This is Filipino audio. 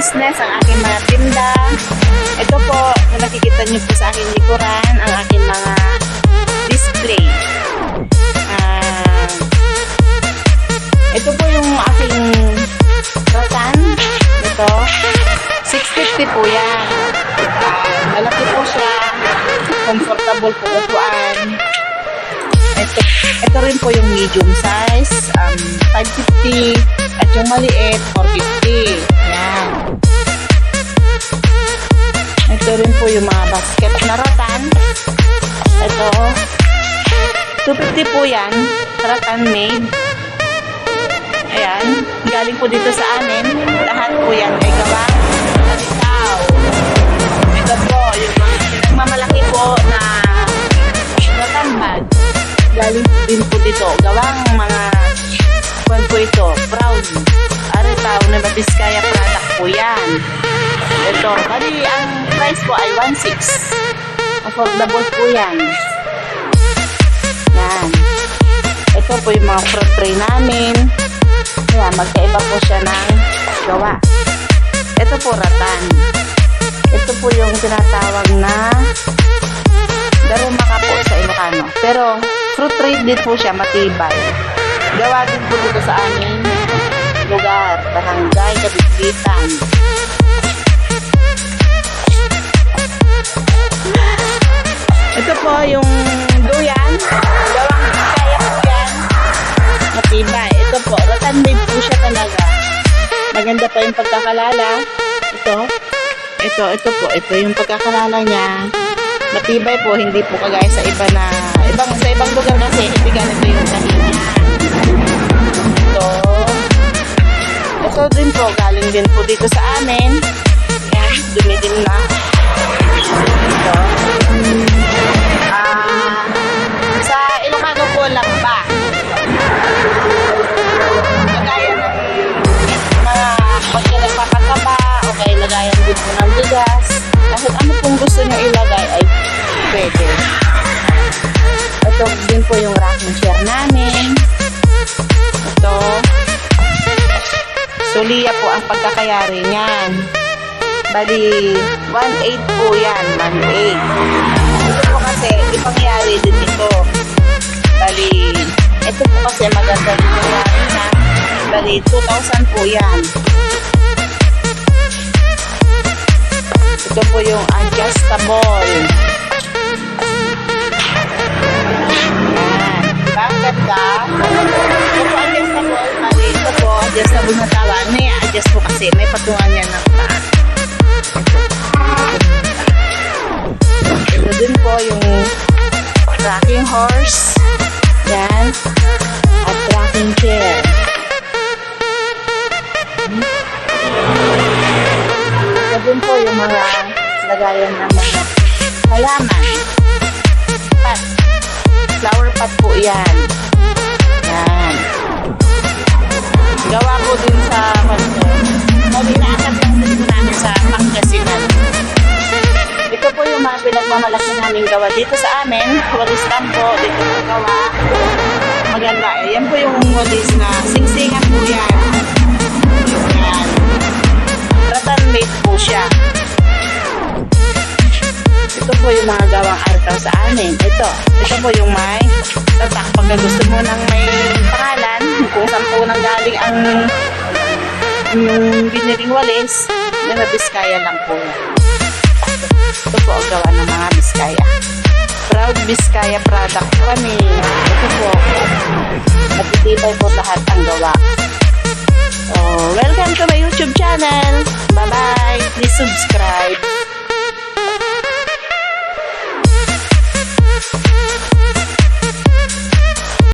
business, ang aking mga tinda. Ito po, kung nakikita nyo po sa aking likuran, ang aking mga display. Ito po yung aking ratan. Ito, 650 po yan. Malaki po siya. Comfortable po upuan. Ito rin po yung medium size, 550, at yung maliit, 450. Yan. Ito rin po yung mga basket na ratan. Ito, 250 po yan, ratan made. Ayan, galing po dito sa amin. Lahat po yan ay gawa ng ikaw. Ito po, yung mga pinagmamalaki po na ratan bag. Galing din po dito. Gawang mga kwan po ito. Proud. Aretaw na Biskaya product po yan. Ito. Bali, ang price po ay 1.6. Affordable po yan. Yan. Ito po yung mga fruit tray namin. Kaya magkaiba po siya ng gawa. Ito po ratan. Ito po yung tinatawag na darumaka po sa Ilocano. Pero fruit trade din po siya, matibay. Gawa din po dito sa aming lugar, barangay, Kabitbitan. Ito po yung duyan. Gawang Biskaya po yan. Matibay. Ito po, ratan made po siya talaga. Maganda pa yung pagkakalala. Ito po. Ito yung pagkakalala niya. Matibay po, hindi po kagaya sa iba na sa ibang lugar kasi hindi ganito yung tahina. Ito din po, galing din po dito sa amin. Yan, dumidim na. Ito. Sa Ilocano po lang ba? Kagaya ng mga pagkakapakataba o kaya lagayan din po ng bigas. Kahit ano pong gusto nyo ilagay ay pwede. Ito din po yung rocking chair namin. Ito. Soliya po ang pagkakayari niyan. Bali, 1.8 po yan. 1.8. Ito po kasi, ipangyari din ito. Bali, ito po kasi maganda yung nangyari na. Bali, 2,000 po yan. Ito po yung adjustable. Ayan. Diba? Ang ganda. Ito po adjustable. Bali, ito po adjustable na tawa. May adjust po kasi. May patungan yan ng taas. Ito din po yung rocking horse. Yan. At rocking chair. Ito din po yung mga lagayan ng mga halaman. Pot. Flower pot po yan. Yan. Gawa po din sa mag-inaakad lang din po namin sa Pangasinan. Ito po yung mga pinagmamalaki namin gawa dito sa amin. Walis tampo, dito po gawa. Maganda. Yan po yung walis na singsingan po yan. Yan. Ratan made po siya. Ito po yung mga gawang artaw sa amin. Ito po yung may tatak. Pag gusto mo ng may pangalan, kung saan po nang galing ang yung biniling walis, na Biskaya lang po. Ito po ang gawa ng mga Biskaya. Proud Biskaya product kami. Ito po. Matitibay po lahat ang gawa. So, welcome to my YouTube channel. Bye-bye. Please subscribe.